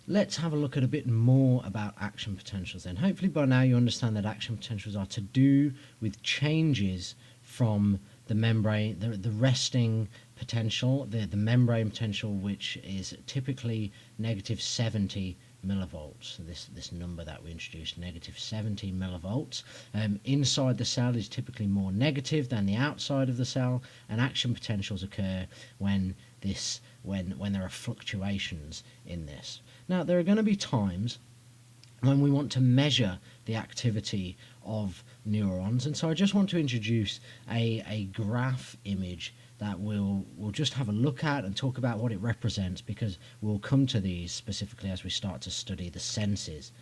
let's have a look at a bit more about action potentials then. Hopefully by now you understand that action potentials are to do with changes from the membrane, the resting potential, the membrane potential, which is typically negative 70 millivolts. So this number that we introduced, negative 70 millivolts. Inside the cell is typically more negative than the outside of the cell, and action potentials occur when there are fluctuations in this. Now, there are going to be times when we want to measure the activity of neurons, and so I just want to introduce a graph image that we'll just have a look at and talk about what it represents, because we'll come to these specifically as we start to study the senses.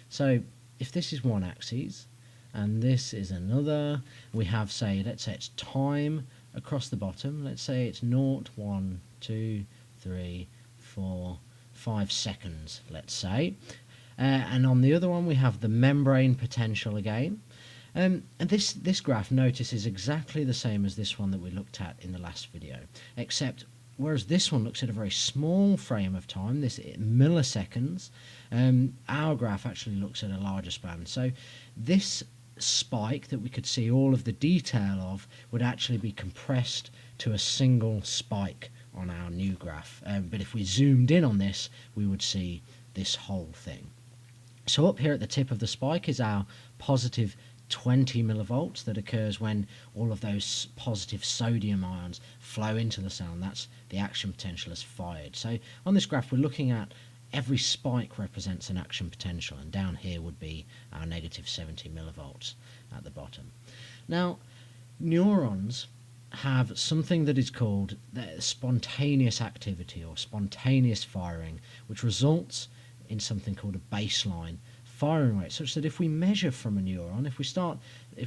So if this is one axis and this is another, we have, say, let's say it's time across the bottom. Let's say it's 0, 1, 2, 3, 4, 5 seconds, let's say. And on the other one we have the membrane potential again. And this graph, notice, is exactly the same as this one that we looked at in the last video, except whereas this one looks at a very small frame of time, this milliseconds, our graph actually looks at a larger span. So this spike that we could see all of the detail of would actually be compressed to a single spike on our new graph. But if we zoomed in on this, we would see this whole thing. So up here at the tip of the spike is our positive 20 millivolts that occurs when all of those positive sodium ions flow into the cell, and that's the action potential is fired. So on this graph we're looking at every spike represents an action potential, and down here would be our negative 70 millivolts at the bottom. Now, neurons have something that is called spontaneous activity or spontaneous firing, which results in something called a baseline firing rate, such that if we measure from a neuron, if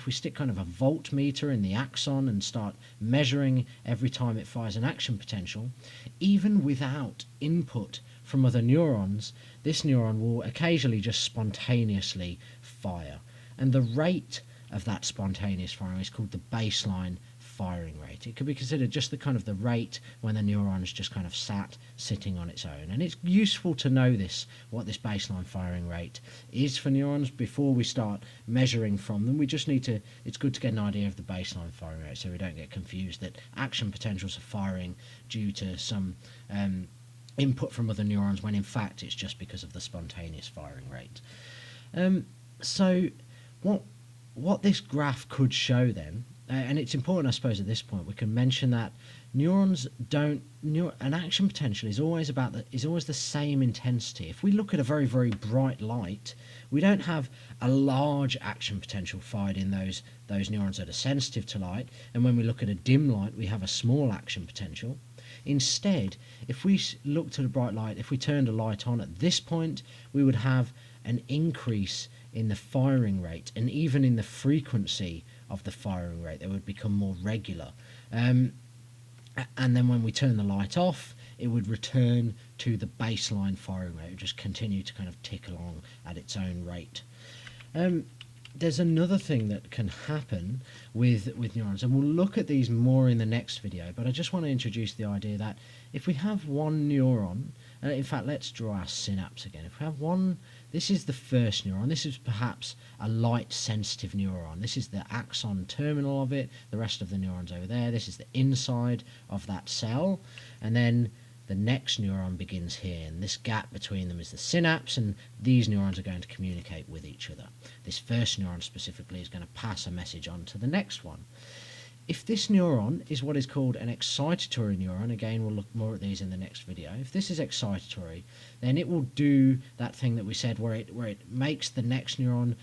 we stick kind of a voltmeter in the axon and start measuring every time it fires an action potential, even without input from other neurons, this neuron will occasionally just spontaneously fire. And the rate of that spontaneous firing is called the baseline firing rate. It could be considered just the rate when the neuron is just kind of sitting on its own. And it's useful to know what this baseline firing rate is for neurons before we start measuring from them. We just need to, it's good to get an idea of the baseline firing rate so we don't get confused that action potentials are firing due to some input from other neurons, when in fact it's just because of the spontaneous firing rate. So what this graph could show then, and it's important, I suppose, at this point, we can mention that neurons don't. An action potential is always the same intensity. If we look at a very, very bright light, we don't have a large action potential fired in those neurons that are sensitive to light, and when we look at a dim light, we have a small action potential. Instead, if we looked at a bright light, if we turned a light on at this point, we would have an increase in the firing rate and even in the frequency of the firing rate. They would become more regular. And then when we turn the light off, it would return to the baseline firing rate. It would just continue to kind of tick along at its own rate. There's another thing that can happen with neurons, and we'll look at these more in the next video, but I just want to introduce the idea that if we have one neuron, in fact, let's draw our synapse again. If we have one, this is the first neuron. This is perhaps a light-sensitive neuron. This is the axon terminal of it. The rest of the neurons over there. This is the inside of that cell. And then the next neuron begins here. And this gap between them is the synapse, and these neurons are going to communicate with each other. This first neuron specifically is going to pass a message on to the next one. If this neuron is what is called an excitatory neuron, again we'll look more at these in the next video, if this is excitatory, then it will do that thing that we said where it makes the next neuron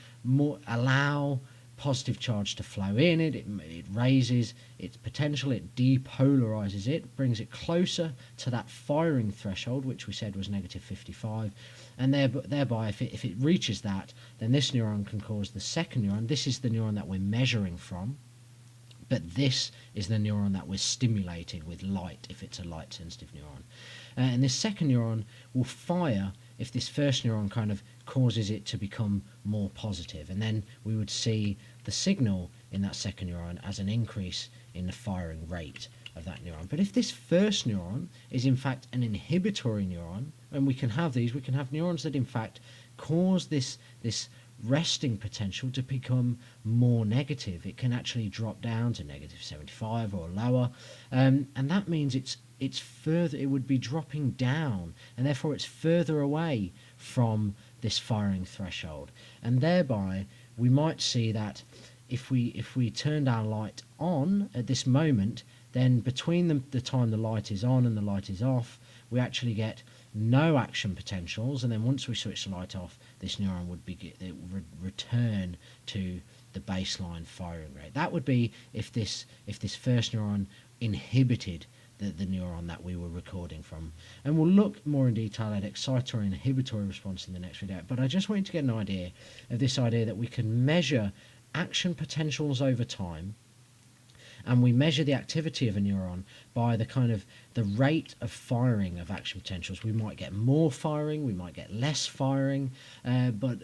allow positive charge to flow in it, it raises its potential, it depolarizes it, brings it closer to that firing threshold, which we said was negative 55, and thereby if it reaches that, then this neuron can cause the second neuron. This is the neuron that we're measuring from, but this is the neuron that we're stimulating with light if it's a light-sensitive neuron. And this second neuron will fire if this first neuron kind of causes it to become more positive. And then we would see the signal in that second neuron as an increase in the firing rate of that neuron. But if this first neuron is in fact an inhibitory neuron, and we can have these. We can have neurons that in fact cause this resting potential to become more negative. It can actually drop down to negative 75 or lower, and that means it's further. It would be dropping down, and therefore it's further away from this firing threshold, and thereby we might see that if we turned our light on at this moment, then between the time the light is on and the light is off, we actually get no action potentials, and then once we switch the light off, this neuron would return to the baseline firing rate. That would be if this first neuron inhibited the neuron that we were recording from. And we'll look more in detail at excitatory and inhibitory response in the next video, but I just wanted to get an idea of this idea that we can measure action potentials over time, and we measure the activity of a neuron by the rate of firing of action potentials. We might get more firing, we might get less firing, but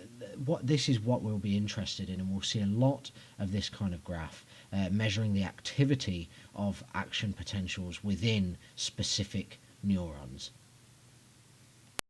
this is what we'll be interested in, and we'll see a lot of this kind of graph measuring the activity of action potentials within specific neurons.